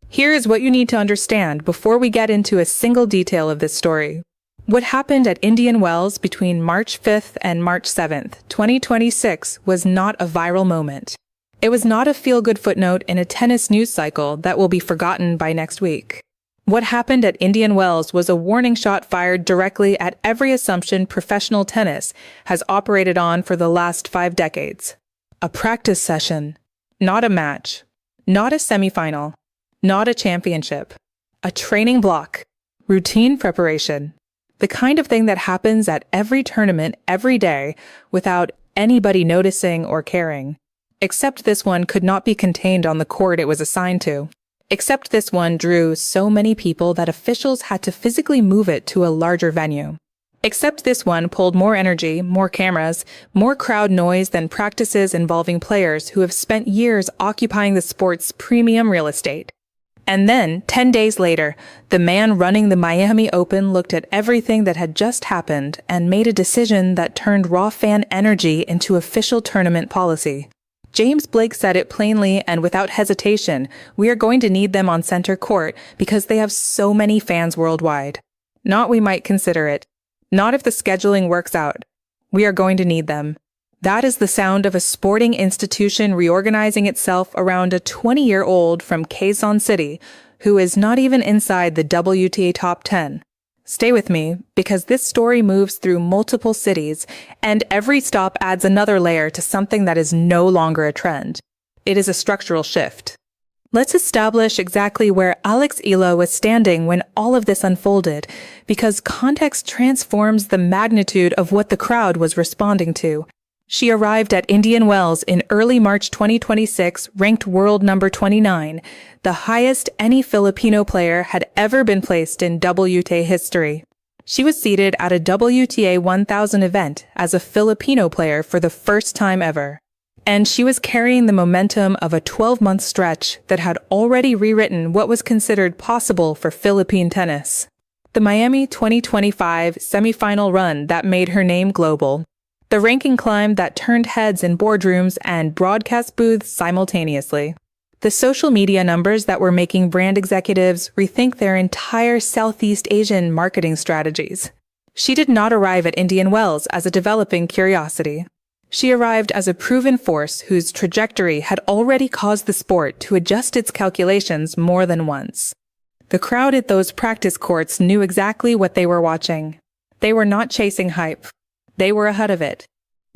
Here is what you need to understand before we get into a single detail of this story. What happened at Indian Wells between March 5th and March 7th, 2026 was not a viral moment. It was not a feel-good footnote in a tennis news cycle that will be forgotten by next week. What happened at Indian Wells was a warning shot fired directly at every assumption professional tennis has operated on for the last 5 decades. A practice session, not a match, not a semifinal, not a championship, a training block, routine preparation, the kind of thing that happens at every tournament every day without anybody noticing or caring. Except this one could not be contained on the court it was assigned to. Except this one drew so many people that officials had to physically move it to a larger venue. Except this one pulled more energy, more cameras, more crowd noise than practices involving players who have spent years occupying the sport's premium real estate. And then, 10 days later, the man running the Miami Open looked at everything that had just happened and made a decision that turned raw fan energy into official tournament policy. James Blake said it plainly and without hesitation, we are going to need them on center court because they have so many fans worldwide. Not we might consider it. Not if the scheduling works out. We are going to need them. That is the sound of a sporting institution reorganizing itself around a 20-year-old from Quezon City who is not even inside the WTA top 10. Stay with me, because this story moves through multiple cities, and every stop adds another layer to something that is no longer a trend. It is a structural shift. Let's establish exactly where Alex Eala was standing when all of this unfolded, because context transforms the magnitude of what the crowd was responding to. She arrived at Indian Wells in early March 2026, ranked world number 29, the highest any Filipino player had ever been placed in WTA history. She was seated at a WTA 1000 event as a Filipino player for the first time ever. And she was carrying the momentum of a 12-month stretch that had already rewritten what was considered possible for Philippine tennis. The Miami 2025 semifinal run that made her name global. The ranking climb that turned heads in boardrooms and broadcast booths simultaneously. The social media numbers that were making brand executives rethink their entire Southeast Asian marketing strategies. She did not arrive at Indian Wells as a developing curiosity. She arrived as a proven force whose trajectory had already caused the sport to adjust its calculations more than once. The crowd at those practice courts knew exactly what they were watching. They were not chasing hype. They were ahead of it.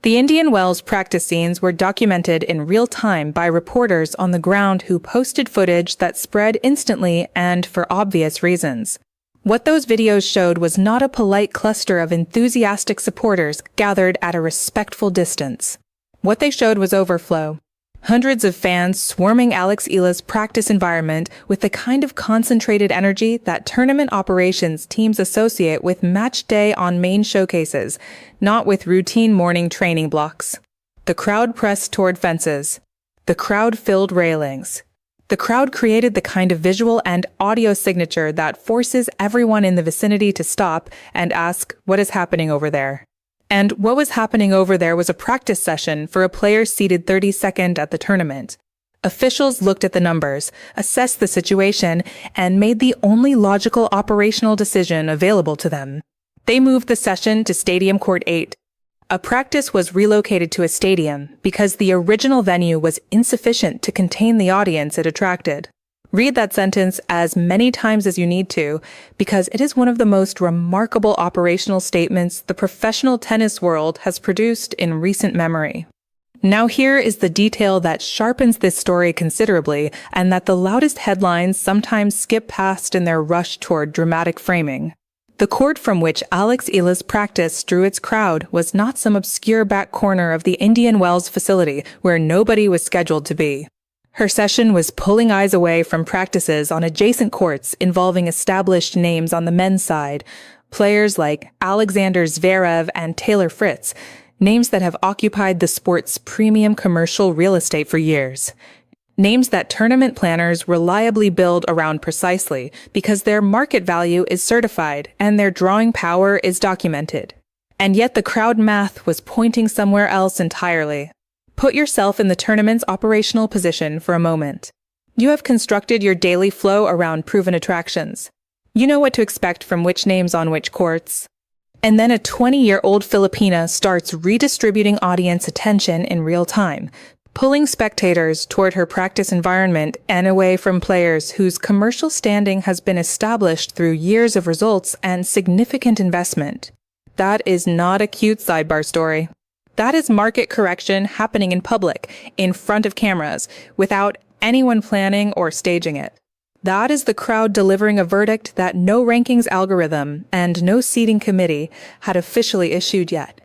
The Indian Wells practice scenes were documented in real time by reporters on the ground who posted footage that spread instantly and for obvious reasons. What those videos showed was not a polite cluster of enthusiastic supporters gathered at a respectful distance. What they showed was overflow. Hundreds of fans swarming Alex Eala's practice environment with the kind of concentrated energy that tournament operations teams associate with match day on main showcases, not with routine morning training blocks. The crowd pressed toward fences. The crowd filled railings. The crowd created the kind of visual and audio signature that forces everyone in the vicinity to stop and ask, what is happening over there? And what was happening over there was a practice session for a player seated 32nd at the tournament. Officials looked at the numbers, assessed the situation, and made the only logical operational decision available to them. They moved the session to Stadium Court 8. A practice was relocated to a stadium because the original venue was insufficient to contain the audience it attracted. Read that sentence as many times as you need to, because it is one of the most remarkable operational statements the professional tennis world has produced in recent memory. Now here is the detail that sharpens this story considerably, and that the loudest headlines sometimes skip past in their rush toward dramatic framing. The court from which Alex Eala's practice drew its crowd was not some obscure back corner of the Indian Wells facility where nobody was scheduled to be. Her session was pulling eyes away from practices on adjacent courts involving established names on the men's side, players like Alexander Zverev and Taylor Fritz, names that have occupied the sport's premium commercial real estate for years. Names that tournament planners reliably build around precisely because their market value is certified and their drawing power is documented. And yet the crowd math was pointing somewhere else entirely. Put yourself in the tournament's operational position for a moment. You have constructed your daily flow around proven attractions. You know what to expect from which names on which courts. And then a 20-year-old Filipina starts redistributing audience attention in real time, pulling spectators toward her practice environment and away from players whose commercial standing has been established through years of results and significant investment. That is not a cute sidebar story. That is market correction happening in public, in front of cameras, without anyone planning or staging it. That is the crowd delivering a verdict that no rankings algorithm and no seeding committee had officially issued yet.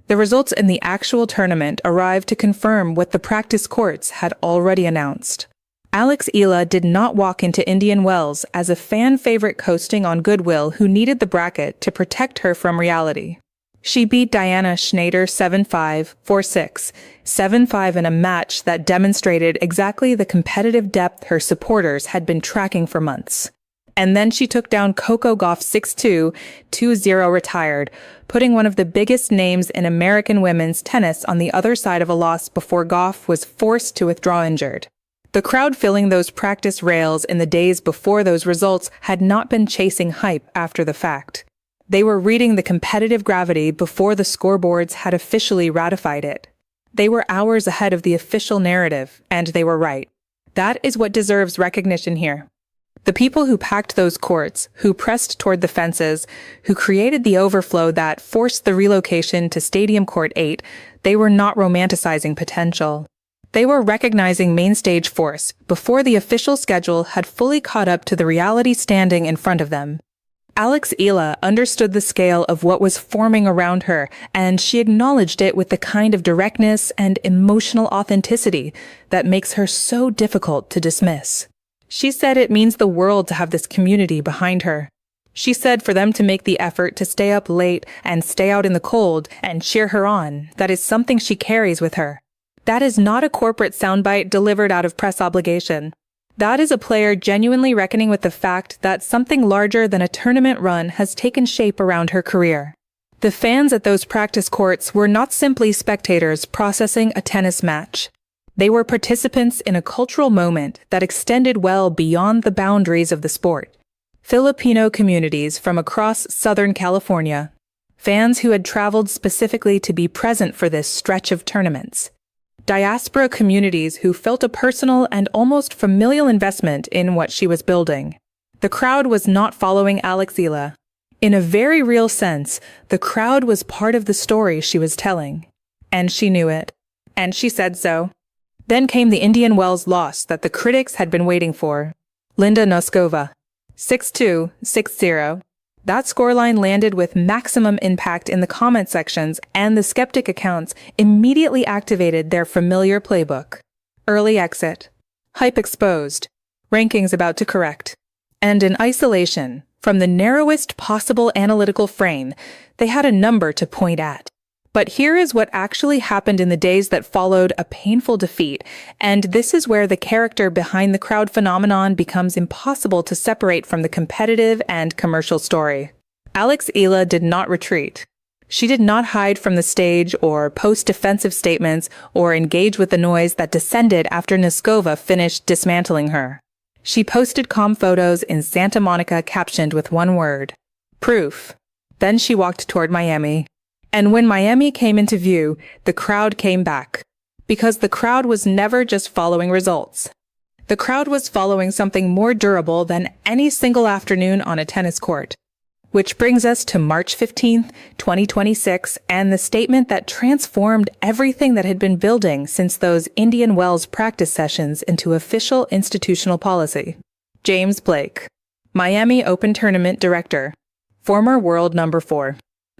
The results in the actual tournament arrived to confirm what the practice courts had already announced. Eala did not walk into Indian Wells as a fan favorite coasting on goodwill who needed the bracket to protect her from reality. She beat Diana Schneider 7-5, 4-6, 7-5 in a match that demonstrated exactly the competitive depth her supporters had been tracking for months. And then she took down Coco Gauff 6-2, 2-0 retired, putting one of the biggest names in American women's tennis on the other side of a loss before Gauff was forced to withdraw injured. The crowd filling those practice rails in the days before those results had not been chasing hype after the fact. They were reading the competitive gravity before the scoreboards had officially ratified it. They were hours ahead of the official narrative, and they were right. That is what deserves recognition here. The people who packed those courts, who pressed toward the fences, who created the overflow that forced the relocation to Stadium Court 8, they were not romanticizing potential. They were recognizing main stage force before the official schedule had fully caught up to the reality standing in front of them. Eala understood the scale of what was forming around her, and she acknowledged it with the kind of directness and emotional authenticity that makes her so difficult to dismiss. She said it means the world to have this community behind her. She said for them to make the effort to stay up late and stay out in the cold and cheer her on, that is something she carries with her. That is not a corporate soundbite delivered out of press obligation. That is a player genuinely reckoning with the fact that something larger than a tournament run has taken shape around her career. The fans at those practice courts were not simply spectators processing a tennis match. They were participants in a cultural moment that extended well beyond the boundaries of the sport. Filipino communities from across Southern California, fans who had traveled specifically to be present for this stretch of tournaments. Diaspora communities who felt a personal and almost familial investment in what she was building. The crowd was not following Eala. In a very real sense, the crowd was part of the story she was telling. And she knew it. And she said so. Then came the Indian Wells loss that the critics had been waiting for. Linda Noskova. 6-2, 6-0. That scoreline landed with maximum impact in the comment sections, and the skeptic accounts immediately activated their familiar playbook. Early exit. Hype exposed. Rankings about to correct. And in isolation, from the narrowest possible analytical frame, they had a number to point at. But here is what actually happened in the days that followed a painful defeat, and this is where the character behind the crowd phenomenon becomes impossible to separate from the competitive and commercial story. Eala did not retreat. She did not hide from the stage or post defensive statements or engage with the noise that descended after Noskova finished dismantling her. She posted calm photos in Santa Monica captioned with one word: proof. Then she walked toward Miami. And when Miami came into view, the crowd came back. Because the crowd was never just following results. The crowd was following something more durable than any single afternoon on a tennis court. Which brings us to March 15th, 2026, and the statement that transformed everything that had been building since those Indian Wells practice sessions into official institutional policy. James Blake, Miami Open Tournament Director, former world number 4.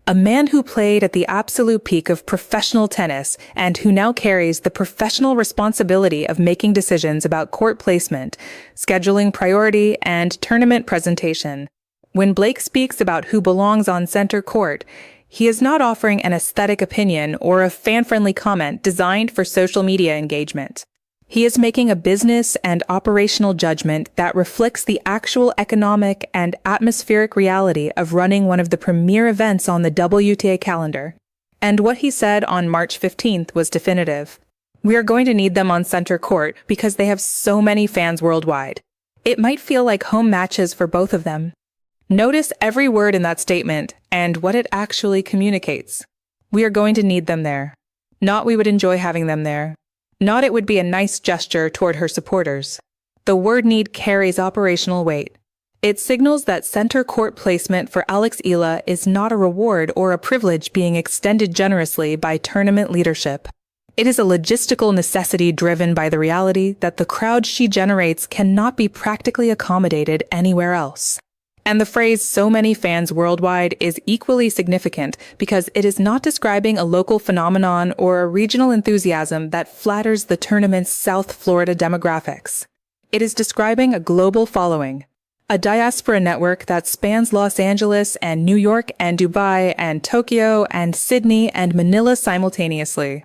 A man who played at the absolute peak of professional tennis and who now carries the professional responsibility of making decisions about court placement, scheduling priority, and tournament presentation. When Blake speaks about who belongs on center court, he is not offering an aesthetic opinion or a fan-friendly comment designed for social media engagement. He is making a business and operational judgment that reflects the actual economic and atmospheric reality of running one of the premier events on the WTA calendar. And what he said on March 15th was definitive. We are going to need them on center court because they have so many fans worldwide. It might feel like home matches for both of them. Notice every word in that statement and what it actually communicates. We are going to need them there. Not we would enjoy having them there. Not it would be a nice gesture toward her supporters. The word need carries operational weight. It signals that center court placement for Alex Eala is not a reward or a privilege being extended generously by tournament leadership. It is a logistical necessity driven by the reality that the crowd she generates cannot be practically accommodated anywhere else. And the phrase "so many fans worldwide" is equally significant because it is not describing a local phenomenon or a regional enthusiasm that flatters the tournament's South Florida demographics. It is describing a global following, a diaspora network that spans Los Angeles and New York and Dubai and Tokyo and Sydney and Manila simultaneously.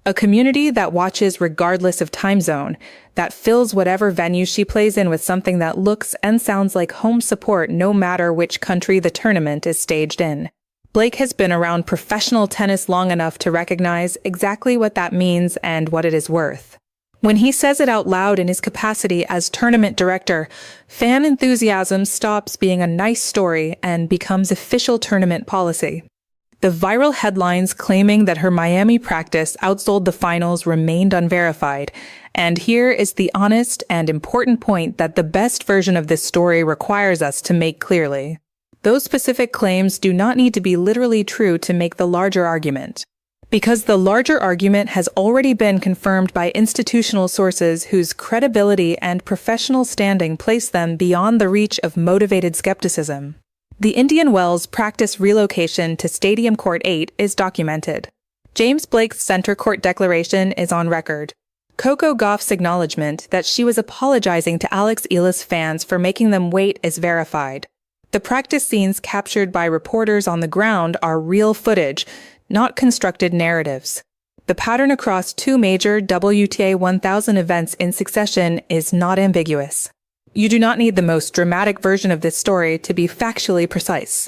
A community that watches regardless of time zone, that fills whatever venue she plays in with something that looks and sounds like home support no matter which country the tournament is staged in. Blake has been around professional tennis long enough to recognize exactly what that means and what it is worth. When he says it out loud in his capacity as tournament director, fan enthusiasm stops being a nice story and becomes official tournament policy. The viral headlines claiming that her Miami practice outsold the finals remained unverified, and here is the honest and important point that the best version of this story requires us to make clearly. Those specific claims do not need to be literally true to make the larger argument, because the larger argument has already been confirmed by institutional sources whose credibility and professional standing place them beyond the reach of motivated skepticism. The Indian Wells practice relocation to Stadium Court 8 is documented. James Blake's center court declaration is on record. Coco Gauff's acknowledgement that she was apologizing to Alex Eala's fans for making them wait is verified. The practice scenes captured by reporters on the ground are real footage, not constructed narratives. The pattern across two major WTA 1000 events in succession is not ambiguous. You do not need the most dramatic version of this story to be factually precise.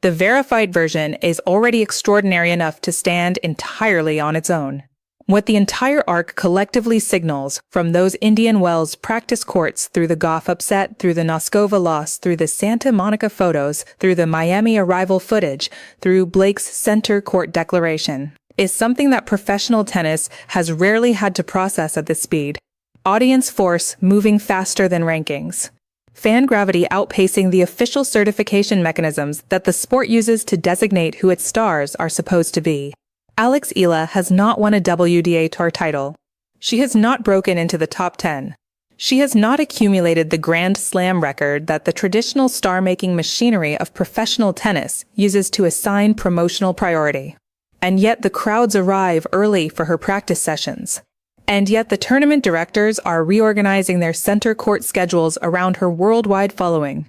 The verified version is already extraordinary enough to stand entirely on its own. What the entire arc collectively signals, from those Indian Wells practice courts through the Gauff upset, through the Noskova loss, through the Santa Monica photos, through the Miami arrival footage, through Blake's center court declaration, is something that professional tennis has rarely had to process at this speed. Audience force moving faster than rankings. Fan gravity outpacing the official certification mechanisms that the sport uses to designate who its stars are supposed to be. Alex Eala has not won a WTA Tour title. She has not broken into the top 10. She has not accumulated the Grand Slam record that the traditional star-making machinery of professional tennis uses to assign promotional priority. And yet the crowds arrive early for her practice sessions. And yet the tournament directors are reorganizing their center court schedules around her worldwide following.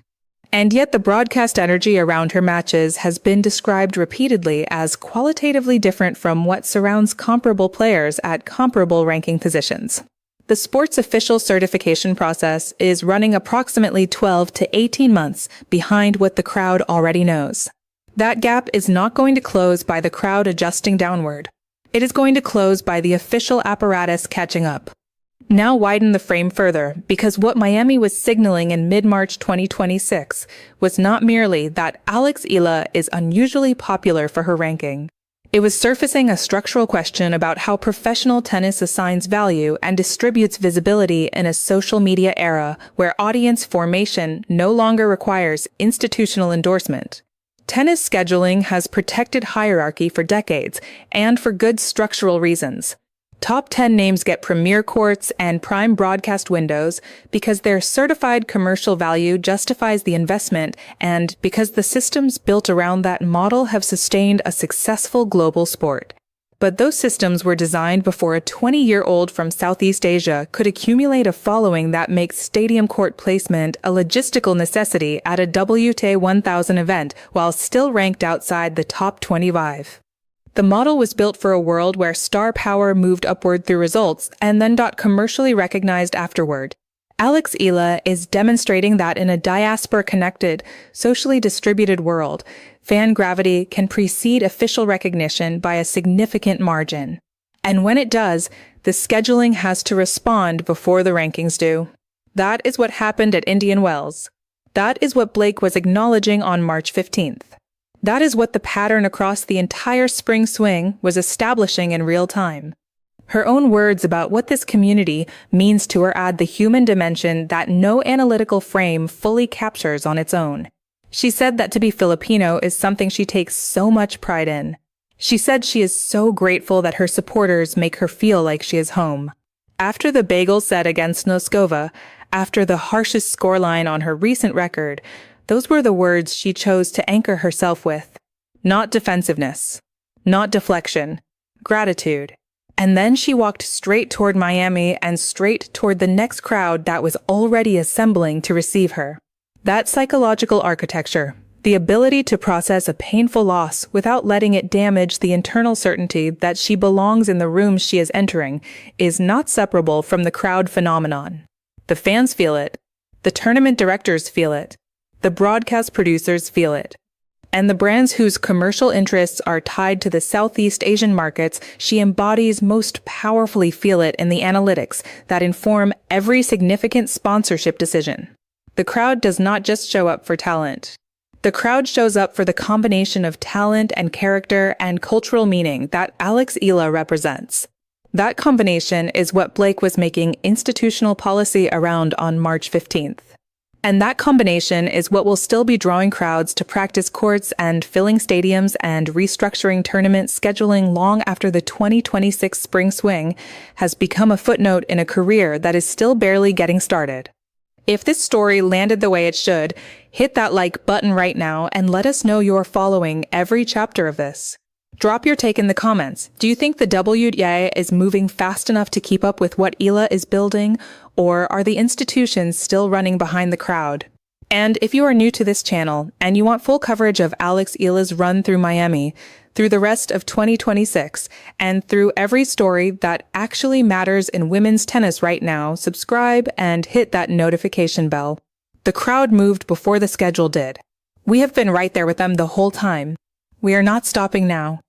And yet the broadcast energy around her matches has been described repeatedly as qualitatively different from what surrounds comparable players at comparable ranking positions. The sport's official certification process is running approximately 12 to 18 months behind what the crowd already knows. That gap is not going to close by the crowd adjusting downward. It is going to close by the official apparatus catching up. Now widen the frame further, because what Miami was signaling in mid-March 2026 was not merely that Alex Eala is unusually popular for her ranking. It was surfacing a structural question about how professional tennis assigns value and distributes visibility in a social media era where audience formation no longer requires institutional endorsement. Tennis scheduling has protected hierarchy for decades, and for good structural reasons. Top 10 names get premier courts and prime broadcast windows because their certified commercial value justifies the investment and because the systems built around that model have sustained a successful global sport. But those systems were designed before a 20-year-old from Southeast Asia could accumulate a following that makes stadium court placement a logistical necessity at a WTA 1000 event while still ranked outside the top 25. The model was built for a world where star power moved upward through results and then got commercially recognized afterward. Alex Eala is demonstrating that in a diaspora-connected, socially distributed world, fan gravity can precede official recognition by a significant margin. And when it does, The scheduling has to respond before the rankings do. That is what happened at Indian Wells. That is what Blake was acknowledging on March 15th. That is what the pattern across the entire spring swing was establishing in real time. Her own words about what this community means to her add the human dimension that no analytical frame fully captures on its own. She said that to be Filipino is something she takes so much pride in. She said she is so grateful that her supporters make her feel like she is home. After the bagel set against Noskova, after the harshest scoreline on her recent record, those were the words she chose to anchor herself with. Not defensiveness, not deflection, gratitude. And then she walked straight toward Miami and straight toward the next crowd that was already assembling to receive her. That psychological architecture, the ability to process a painful loss without letting it damage the internal certainty that she belongs in the room she is entering, is not separable from the crowd phenomenon. The fans feel it. The tournament directors feel it. The broadcast producers feel it. And the brands whose commercial interests are tied to the Southeast Asian markets she embodies most powerfully feel it in the analytics that inform every significant sponsorship decision. The crowd does not just show up for talent. The crowd shows up for the combination of talent and character and cultural meaning that Alex Eala represents. That combination is what Blake was making institutional policy around on March 15th. And that combination is what will still be drawing crowds to practice courts and filling stadiums and restructuring tournament scheduling long after the 2026 spring swing has become a footnote in a career that is still barely getting started. If this story landed the way it should, hit that like button right now and let us know you're following every chapter of this. Drop your take in the comments. Do you think the WTA is moving fast enough to keep up with what Eala is building, or are the institutions still running behind the crowd? And if you are new to this channel and you want full coverage of Alex Eala's run through Miami, through the rest of 2026, and through every story that actually matters in women's tennis right now, subscribe and hit that notification bell. The crowd moved before the schedule did. We have been right there with them the whole time. We are not stopping now.